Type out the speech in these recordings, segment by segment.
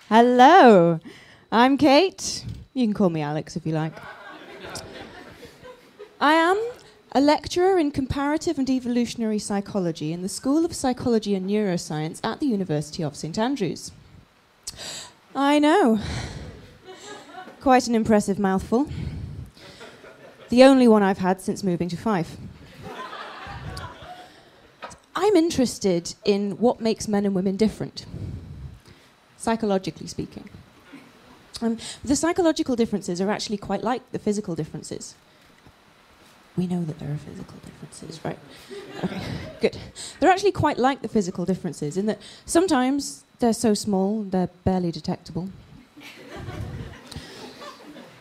Hello, I'm Kate. You can call me Alex if you like. I am a lecturer in comparative and evolutionary psychology in the School of Psychology and Neuroscience at the University of St Andrews. I know. Quite an impressive mouthful. The only one I've had since moving to Fife. I'm interested in what makes men and women different, psychologically speaking. The psychological differences are actually quite like the physical differences. We know that there are physical differences, right? Okay, good. They're actually quite like the physical differences in that sometimes they're so small they're barely detectable.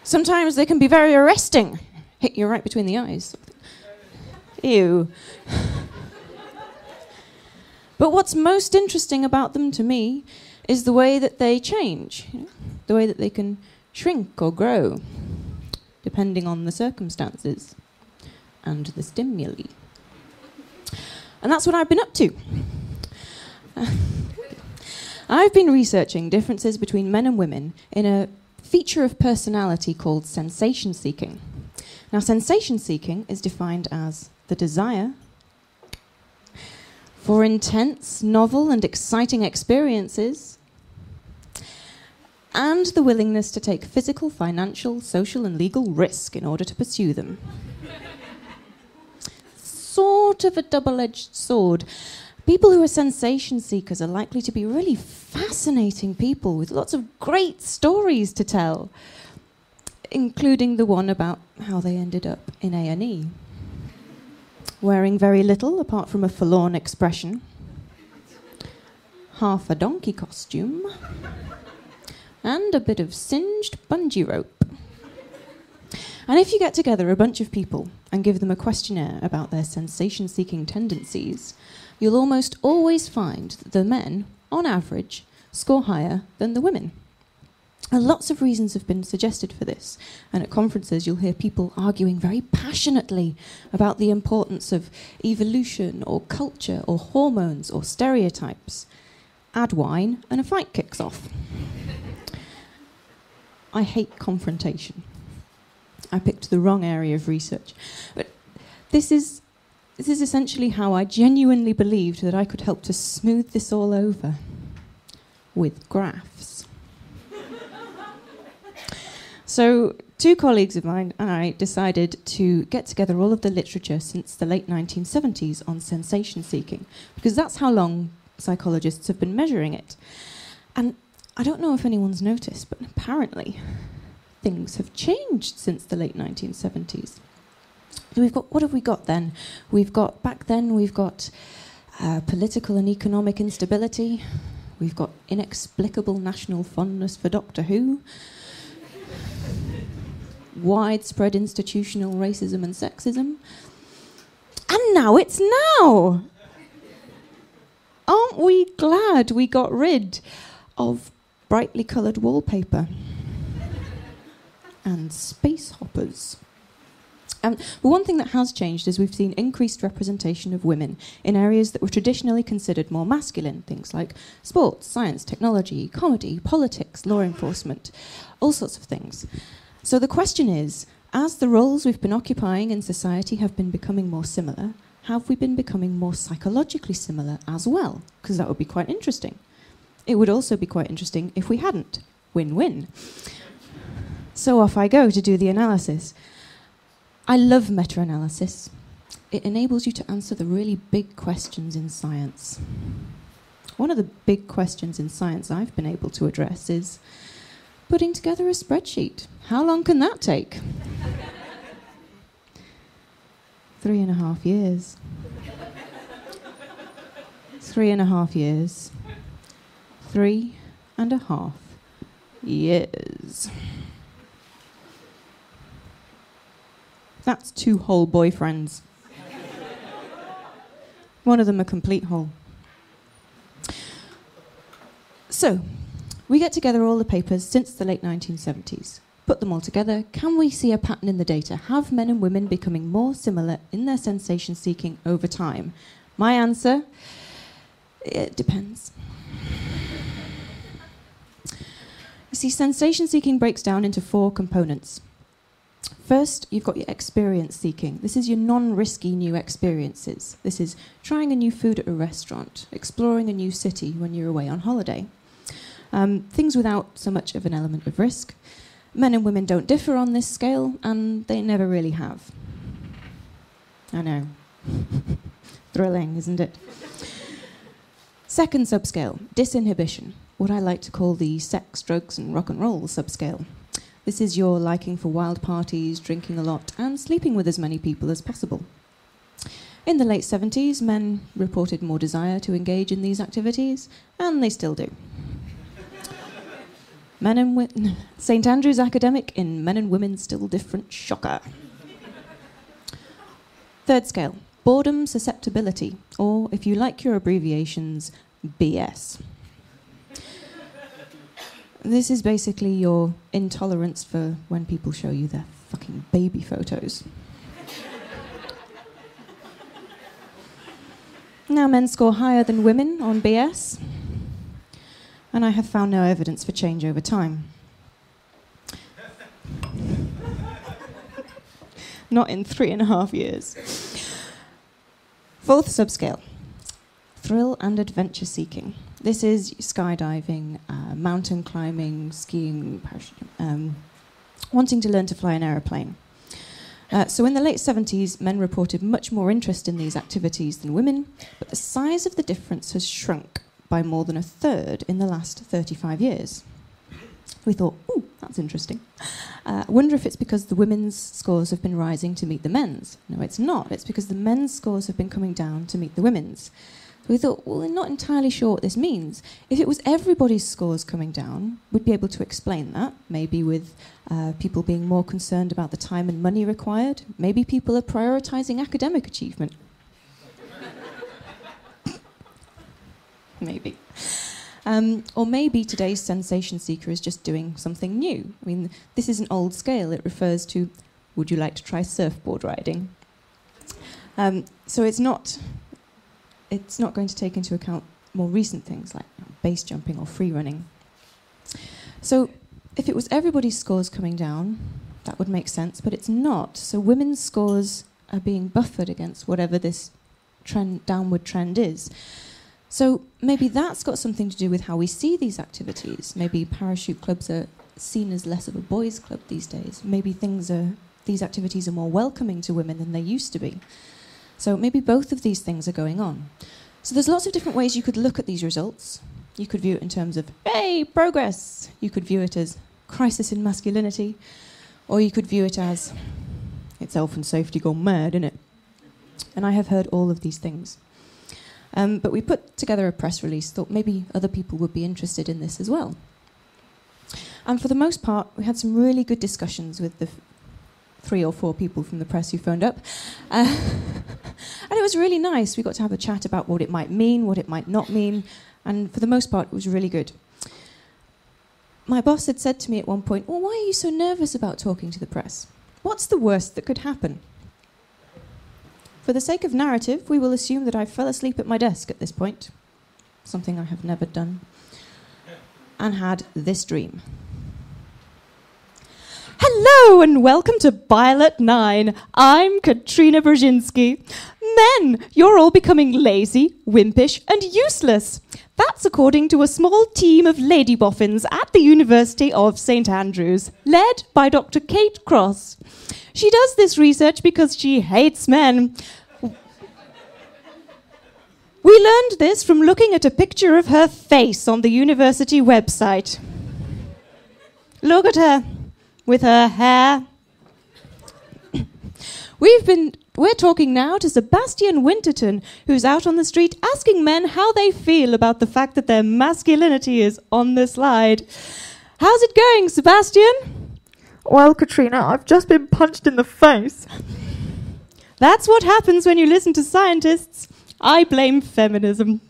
Sometimes they can be very arresting, hit you right between the eyes. Ew. But what's most interesting about them to me is the way that they change, the way that they can shrink or grow, depending on the circumstances and the stimuli. And that's what I've been up to. I've been researching differences between men and women in a feature of personality called sensation seeking. Now, sensation seeking is defined as the desire for intense, novel, and exciting experiences, and the willingness to take physical, financial, social, and legal risk in order to pursue them. Sort of a double-edged sword. People who are sensation seekers are likely to be really fascinating people with lots of great stories to tell, including the one about how they ended up in A&E. Wearing very little apart from a forlorn expression, half a donkey costume, and a bit of singed bungee rope. And if you get together a bunch of people and give them a questionnaire about their sensation-seeking tendencies, you'll almost always find that the men, on average, score higher than the women. And lots of reasons have been suggested for this, and at conferences you'll hear people arguing very passionately about the importance of evolution or culture or hormones or stereotypes. Add wine and a fight kicks off. I hate confrontation. I picked the wrong area of research. But this is essentially how I genuinely believed that I could help to smooth this all over with graphs. So, two colleagues of mine and I decided to get together all of the literature since the late 1970s on sensation seeking, because that's how long psychologists have been measuring it. And I don't know if anyone's noticed, but apparently things have changed since the late 1970s. So what have we got then? Back then we've got political and economic instability. We've got inexplicable national fondness for Doctor Who. Widespread institutional racism and sexism. And now it's now! Aren't we glad we got rid of brightly coloured wallpaper and space hoppers? But one thing that has changed is we've seen increased representation of women in areas that were traditionally considered more masculine, things like sports, science, technology, comedy, politics, law enforcement, all sorts of things. So the question is, as the roles we've been occupying in society have been becoming more similar, have we been becoming more psychologically similar as well? Because that would be quite interesting. It would also be quite interesting if we hadn't. Win-win. So off I go to do the analysis. I love meta-analysis. It enables you to answer the really big questions in science. One of the big questions in science I've been able to address is putting together a spreadsheet. How long can that take? 3.5 years. 3.5 years. 3.5 years. That's 2 whole boyfriends. One of them a complete hole. So, we get together all the papers since the late 1970s. Put them all together. Can we see a pattern in the data? Have men and women becoming more similar in their sensation seeking over time? My answer It depends. You see, sensation seeking breaks down into 4 components. First, you've got your experience seeking. This is your non-risky new experiences. This is trying a new food at a restaurant, exploring a new city when you're away on holiday. Things without so much of an element of risk. Men and women don't differ on this scale, and they never really have. I know. Thrilling, isn't it? Second subscale, disinhibition, what I like to call the sex, drugs, and rock and roll subscale. This is your liking for wild parties, drinking a lot, and sleeping with as many people as possible. In the late 70s, men reported more desire to engage in these activities, and they still do. St. Andrew's academic in Men and Women Still Different, shocker. Third scale, boredom susceptibility, or if you like your abbreviations, BS. This is basically your intolerance for when people show you their fucking baby photos. Now, men score higher than women on BS, and I have found no evidence for change over time. Not in 3.5 years. Fourth subscale, thrill and adventure seeking. This is skydiving, mountain climbing, skiing, wanting to learn to fly an aeroplane. So in the late 70s, men reported much more interest in these activities than women, but the size of the difference has shrunk by more than 1/3 in the last 35 years. We thought, ooh, that's interesting. Wonder if it's because the women's scores have been rising to meet the men's. No, it's not. It's because the men's scores have been coming down to meet the women's. So we thought, well, we're not entirely sure what this means. If it was everybody's scores coming down, we'd be able to explain that, maybe with people being more concerned about the time and money required. Maybe people are prioritizing academic achievement. Maybe. Or maybe today's sensation seeker is just doing something new. I mean, this is an old scale. It refers to, would you like to try surfboard riding? So it's not going to take into account more recent things like base jumping or free running. So if it was everybody's scores coming down, that would make sense, but it's not. So women's scores are being buffered against whatever this downward trend is. So maybe that's got something to do with how we see these activities. Maybe parachute clubs are seen as less of a boys' club these days. Maybe these activities are more welcoming to women than they used to be. So maybe both of these things are going on. So there's lots of different ways you could look at these results. You could view it in terms of, hey, progress. You could view it as crisis in masculinity. Or you could view it as, it's health and safety gone mad, innit? And I have heard all of these things. But we put together a press release, thought maybe other people would be interested in this as well. And for the most part, we had some really good discussions with the 3 or 4 people from the press who phoned up. And it was really nice. We got to have a chat about what it might mean, what it might not mean. And for the most part, it was really good. My boss had said to me at one point, well, why are you so nervous about talking to the press? What's the worst that could happen? For the sake of narrative, we will assume that I fell asleep at my desk at this point, something I have never done, and had this dream. Hello and welcome to Pilot 9. I'm Katrina Brzezinski. Men, you're all becoming lazy, wimpish, and useless. That's according to a small team of lady boffins at the University of St. Andrews, led by Dr. Kate Cross. She does this research because she hates men. We learned this from looking at a picture of her face on the university website. Look at her, with her hair. We're talking now to Sebastian Winterton, who's out on the street asking men how they feel about the fact that their masculinity is on the slide. How's it going, Sebastian? Well, Katrina, I've just been punched in the face. That's what happens when you listen to scientists. I blame feminism.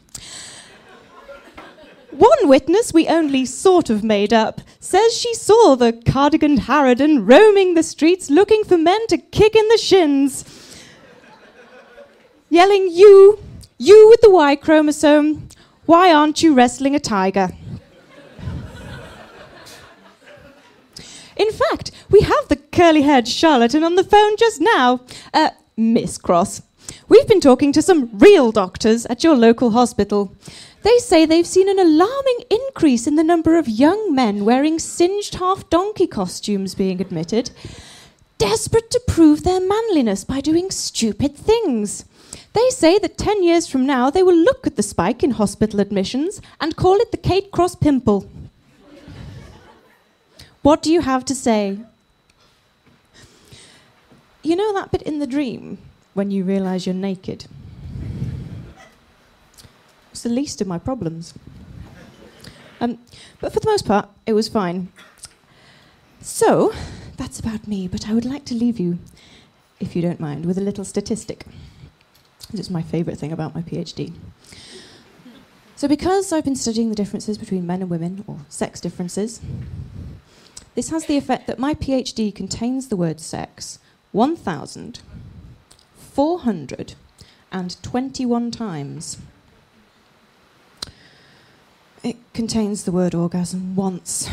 One witness we only sort of made up says she saw the cardigan harridan roaming the streets looking for men to kick in the shins, yelling, you with the Y chromosome, Why aren't you wrestling a tiger? In fact, we have the curly-haired charlatan on the phone just now. Miss Cross, we've been talking to some real doctors at your local hospital. They say they've seen an alarming increase in the number of young men wearing singed half-donkey costumes being admitted, desperate to prove their manliness by doing stupid things. They say that 10 years from now they will look at the spike in hospital admissions and call it the Kate Cross pimple. What do you have to say? You know that bit in the dream when you realise you're naked? It's the least of my problems. But for the most part, it was fine. So, that's about me, but I would like to leave you, if you don't mind, with a little statistic. This is my favourite thing about my PhD. So because I've been studying the differences between men and women, or sex differences, this has the effect that my PhD contains the word sex 1,421 times. It contains the word orgasm once.